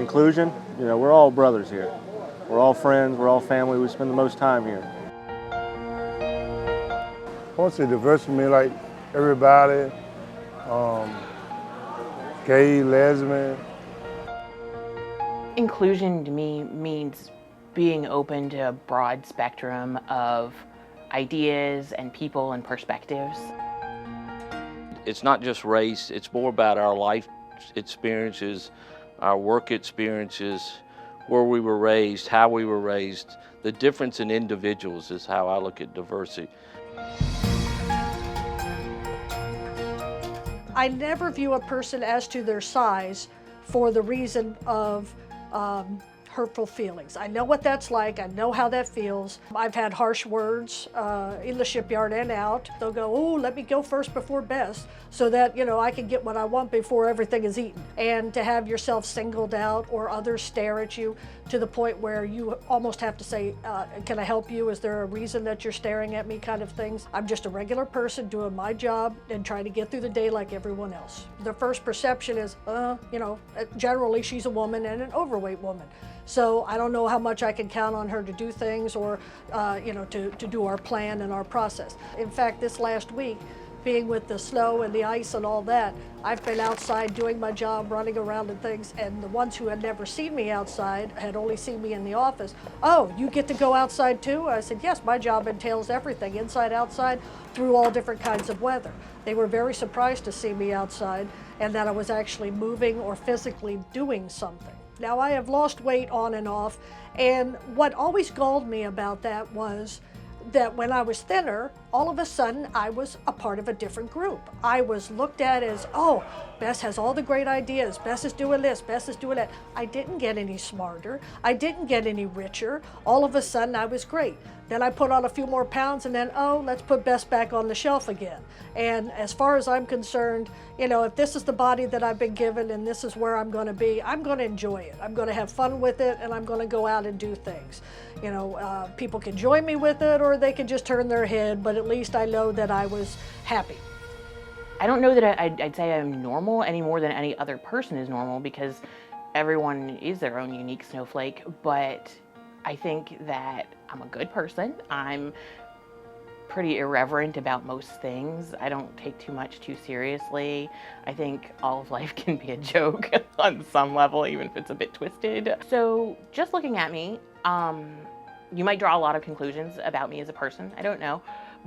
inclusion, we're all brothers here. We're all friends, we're all family, we spend the most time here. I want to say diversity mean like everybody, gay, lesbian. Inclusion to me means being open to a broad spectrum of ideas and people and perspectives. It's not just race, it's more about our life experiences, our work experiences, where we were raised, how we were raised. The difference in individuals is how I look at diversity. I never view a person as to their size for the reason of hurtful feelings. I know what that's like. I know how that feels. I've had harsh words in the shipyard and out. They'll go, oh, let me go first before best so that, I can get what I want before everything is eaten. And to have yourself singled out or others stare at you to the point where you almost have to say, can I help you? Is there a reason that you're staring at me kind of things? I'm just a regular person doing my job and trying to get through the day like everyone else. The first perception is, generally she's a woman and an overweight woman. So I don't know how much I can count on her to do things or, to do our plan and our process. In fact, this last week, being with the snow and the ice and all that, I've been outside doing my job, running around and things, and the ones who had never seen me outside had only seen me in the office. Oh, you get to go outside too? I said, yes, my job entails everything, inside, outside, through all different kinds of weather. They were very surprised to see me outside and that I was actually moving or physically doing something. Now, I have lost weight on and off, and what always galled me about that was that when I was thinner, all of a sudden I was a part of a different group. I was looked at as, oh, Bess has all the great ideas, Bess is doing this, Bess is doing that. I didn't get any smarter, I didn't get any richer. All of a sudden I was great. Then I put on a few more pounds and then, oh, let's put Bess back on the shelf again. And as far as I'm concerned, if this is the body that I've been given and this is where I'm going to be, I'm going to enjoy it. I'm going to have fun with it and I'm going to go out and do things. People can join me with it or they can just turn their head, but at least I know that I was happy. I don't know that I'd say I'm normal any more than any other person is normal because everyone is their own unique snowflake, but I think that I'm a good person. I'm pretty irreverent about most things. I don't take too much too seriously. I think all of life can be a joke on some level, even if it's a bit twisted. So just looking at me, you might draw a lot of conclusions about me as a person. I don't know.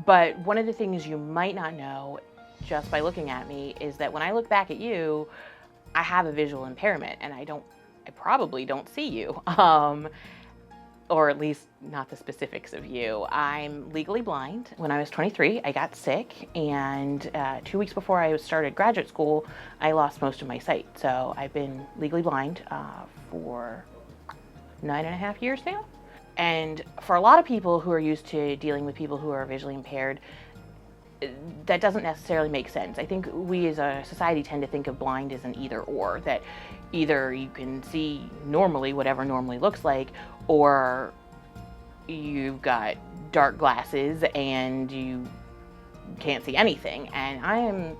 But one of the things you might not know just by looking at me is that when I look back at you, I have a visual impairment and I probably don't see you. Or at least not the specifics of you. I'm legally blind. When I was 23, I got sick, and 2 weeks before I started graduate school, I lost most of my sight. So I've been legally blind for 9.5 years now. And for a lot of people who are used to dealing with people who are visually impaired, that doesn't necessarily make sense. I think we as a society tend to think of blind as an either or, that either you can see normally, whatever normally looks like, or you've got dark glasses and you can't see anything. And I am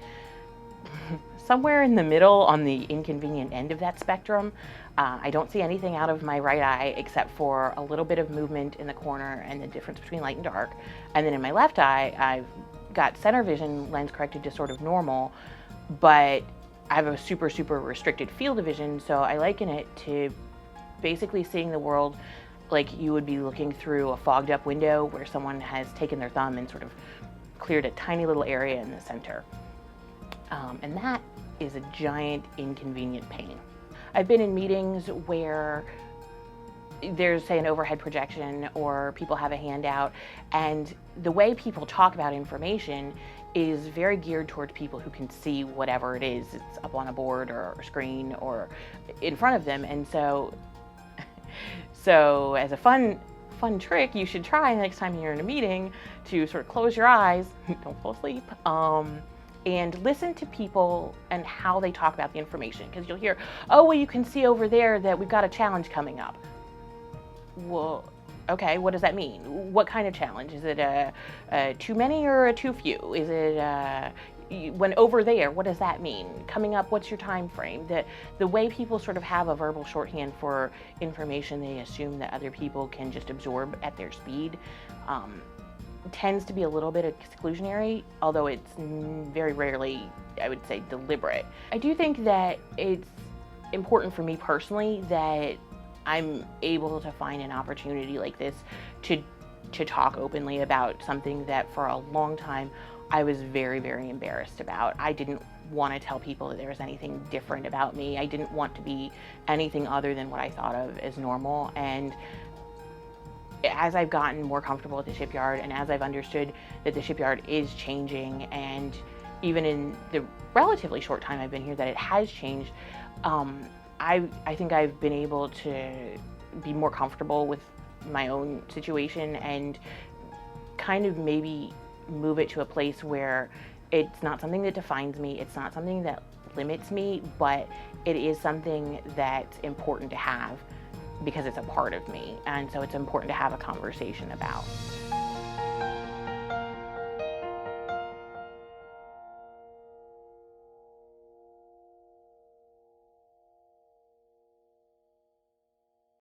somewhere in the middle on the inconvenient end of that spectrum. I don't see anything out of my right eye except for a little bit of movement in the corner and the difference between light and dark. And then in my left eye, I've got center vision lens corrected to sort of normal, but I have a super restricted field of vision, so I liken it to basically seeing the world like you would be looking through a fogged up window where someone has taken their thumb and sort of cleared a tiny little area in the center. And that is a giant inconvenient pain. I've been in meetings where there's, say, an overhead projection or people have a handout, and the way people talk about information is very geared towards people who can see whatever it is. It's up on a board or a screen or in front of them. And so as a fun trick, you should try next time you're in a meeting to sort of close your eyes, don't fall asleep, and listen to people and how they talk about the information. Because you'll hear, oh, well, you can see over there that we've got a challenge coming up. Well, okay, what does that mean? What kind of challenge? Is it a too many or a too few? Is it when over there, what does that mean? Coming up, what's your time frame? The way people sort of have a verbal shorthand for information they assume that other people can just absorb at their speed tends to be a little bit exclusionary, although it's very rarely, I would say, deliberate. I do think that it's important for me personally that I'm able to find an opportunity like this to talk openly about something that for a long time I was very, very embarrassed about. I didn't want to tell people that there was anything different about me. I didn't want to be anything other than what I thought of as normal. And as I've gotten more comfortable at the shipyard, and as I've understood that the shipyard is changing, and even in the relatively short time I've been here that it has changed, I think I've been able to be more comfortable with my own situation and kind of maybe move it to a place where it's not something that defines me, it's not something that limits me, but it is something that's important to have because it's a part of me, and so it's important to have a conversation about.